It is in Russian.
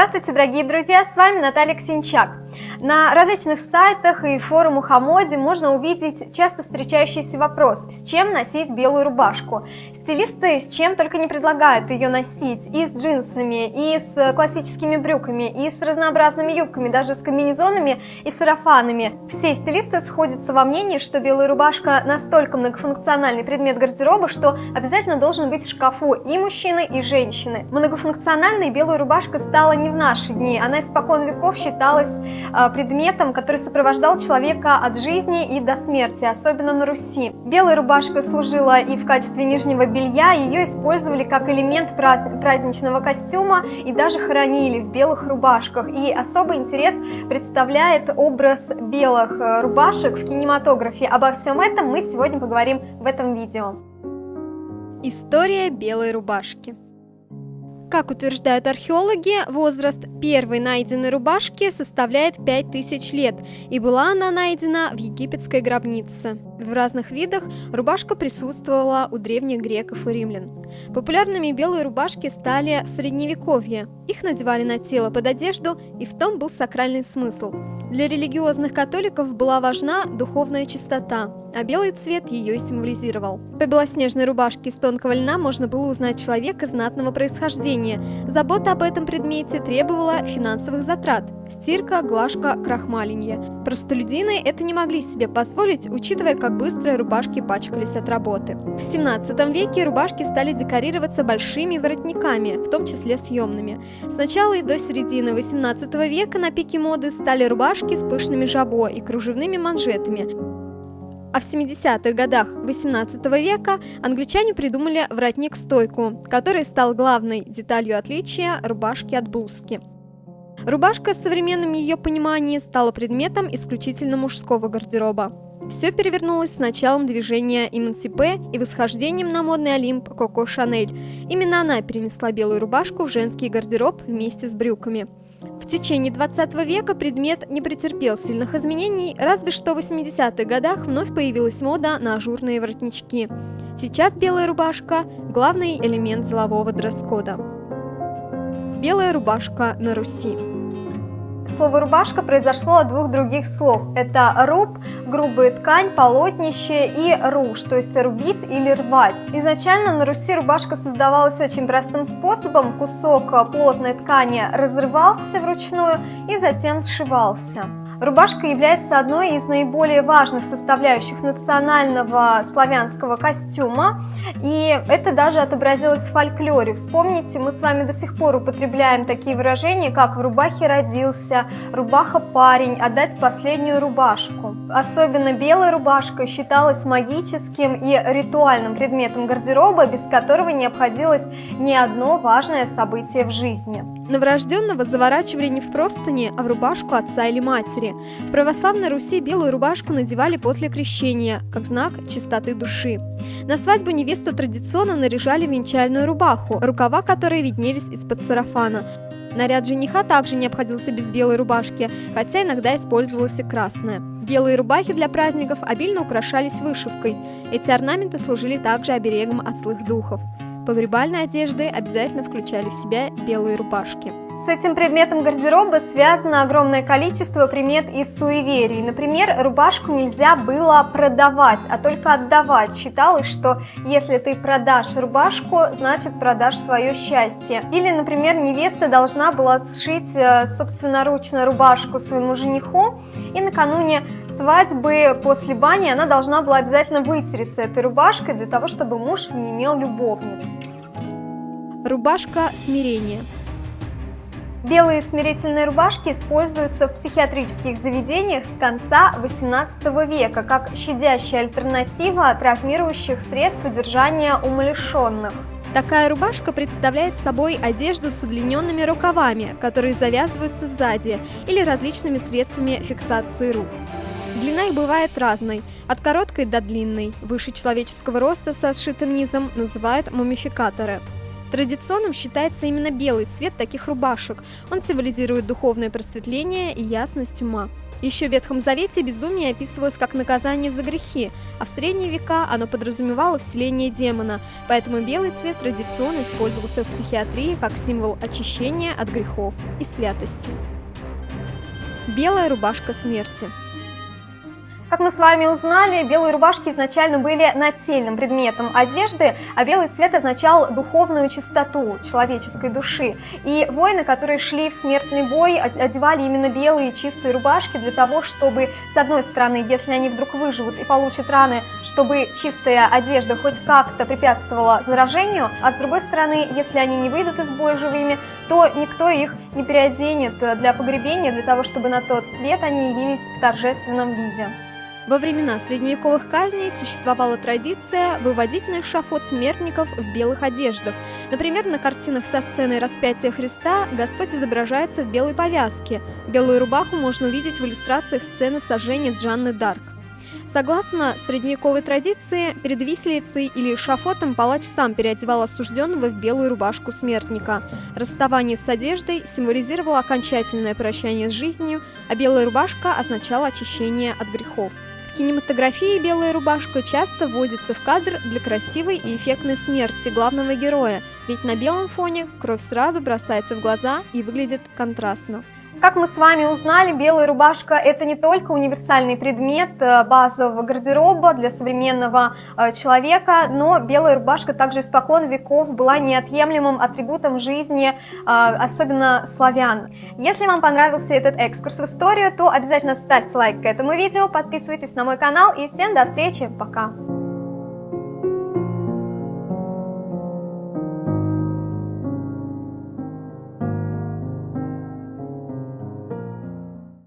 Здравствуйте, дорогие друзья, с вами Наталья Ксенчак. На различных сайтах и форумах о моде можно увидеть часто встречающийся вопрос: с чем носить белую рубашку? Стилисты с чем только не предлагают ее носить: и с джинсами, и с классическими брюками, и с разнообразными юбками, даже с комбинезонами и сарафанами. Все стилисты сходятся во мнении, что белая рубашка настолько многофункциональный предмет гардероба, что обязательно должен быть в шкафу и мужчины, и женщины. Многофункциональной белая рубашка стала не в наши дни, она испокон веков считалась предметом, который сопровождал человека от жизни и до смерти, особенно на Руси. Белая рубашка служила и в качестве нижнего белья, ее использовали как элемент праздничного костюма и даже хоронили в белых рубашках. И особый интерес представляет образ белых рубашек в кинематографе. Обо всем этом мы сегодня поговорим в этом видео. История белой рубашки. Как утверждают археологи, возраст первой найденной рубашки составляет 5000 лет, и была она найдена в египетской гробнице. В разных видах рубашка присутствовала у древних греков и римлян. Популярными белые рубашки стали в Средневековье. Их надевали на тело под одежду, и в том был сакральный смысл. Для религиозных католиков была важна духовная чистота, а белый цвет ее и символизировал. По белоснежной рубашке из тонкого льна можно было узнать человека знатного происхождения. Забота об этом предмете требовала финансовых затрат – стирка, глажка, крахмаленье. Простолюдины это не могли себе позволить, учитывая, как быстро рубашки пачкались от работы. В 17 веке рубашки стали декорироваться большими воротниками, в том числе съемными. С начала и до середины 18 века на пике моды стали рубашки с пышными жабо и кружевными манжетами. А в 70-х годах 18 века англичане придумали воротник-стойку, который стал главной деталью отличия рубашки от блузки. Рубашка в современном ее понимании стала предметом исключительно мужского гардероба. Все перевернулось с началом движения эмансипе и восхождением на модный Олимп Коко Шанель. Именно она перенесла белую рубашку в женский гардероб вместе с брюками. В течение 20 века предмет не претерпел сильных изменений, разве что в 80-х годах вновь появилась мода на ажурные воротнички. Сейчас белая рубашка – главный элемент делового дресс-кода. Белая рубашка на Руси. Слово «рубашка» произошло от двух других слов. Это «руб» – грубая ткань, полотнище, и «руш», то есть рубить или рвать. Изначально на Руси рубашка создавалась очень простым способом. Кусок плотной ткани разрывался вручную и затем сшивался. Рубашка является одной из наиболее важных составляющих национального славянского костюма, и это даже отобразилось в фольклоре. Вспомните, мы с вами до сих пор употребляем такие выражения, как «в рубахе родился», «рубаха парень», «отдать последнюю рубашку». Особенно белая рубашка считалась магическим и ритуальным предметом гардероба, без которого не обходилось ни одно важное событие в жизни. Новорожденного заворачивали не в простыни, а в рубашку отца или матери. В православной Руси белую рубашку надевали после крещения, как знак чистоты души. На свадьбу невесту традиционно наряжали в венчальную рубаху, рукава которой виднелись из-под сарафана. Наряд жениха также не обходился без белой рубашки, хотя иногда использовалась и красная. Белые рубахи для праздников обильно украшались вышивкой. Эти орнаменты служили также оберегом от злых духов. Погребальные одежды обязательно включали в себя белые рубашки. С этим предметом гардероба связано огромное количество примет и суеверий. Например, рубашку нельзя было продавать, а только отдавать. Считалось, что если ты продашь рубашку, значит продашь свое счастье. Или, например, невеста должна была сшить собственноручно рубашку своему жениху, и накануне свадьбы после бани она должна была обязательно вытереться этой рубашкой для того, чтобы муж не имел любовниц. Рубашка смирения. Белые смирительные рубашки используются в психиатрических заведениях с конца XVIII века как щадящая альтернатива травмирующих средств удержания умалишенных. Такая рубашка представляет собой одежду с удлиненными рукавами, которые завязываются сзади, или различными средствами фиксации рук. Длина их бывает разной, от короткой до длинной. Выше человеческого роста со сшитым низом называют мумификаторы. Традиционным считается именно белый цвет таких рубашек. Он символизирует духовное просветление и ясность ума. Еще в Ветхом Завете безумие описывалось как наказание за грехи, а в средние века оно подразумевало вселение демона, поэтому белый цвет традиционно использовался в психиатрии как символ очищения от грехов и святости. Белая рубашка смерти. Как мы с вами узнали, белые рубашки изначально были нательным предметом одежды, а белый цвет означал духовную чистоту человеческой души. И воины, которые шли в смертный бой, одевали именно белые чистые рубашки для того, чтобы, с одной стороны, если они вдруг выживут и получат раны, чтобы чистая одежда хоть как-то препятствовала заражению, а с другой стороны, если они не выйдут из боя живыми, то никто их не переоденет для погребения, для того, чтобы на тот свет они явились в торжественном виде. Во времена средневековых казней существовала традиция выводить на эшафот смертников в белых одеждах. Например, на картинах со сценой распятия Христа Господь изображается в белой повязке. Белую рубаху можно увидеть в иллюстрациях сцены сожжения Жанны д'Арк. Согласно средневековой традиции, перед виселицей или эшафотом палач сам переодевал осужденного в белую рубашку смертника. Расставание с одеждой символизировало окончательное прощание с жизнью, а белая рубашка означала очищение от грехов. В кинематографии белая рубашка часто вводится в кадр для красивой и эффектной смерти главного героя, ведь на белом фоне кровь сразу бросается в глаза и выглядит контрастно. Как мы с вами узнали, белая рубашка – это не только универсальный предмет базового гардероба для современного человека, но белая рубашка также испокон веков была неотъемлемым атрибутом жизни, особенно славян. Если вам понравился этот экскурс в историю, то обязательно ставьте лайк к этому видео, подписывайтесь на мой канал и всем до встречи, пока!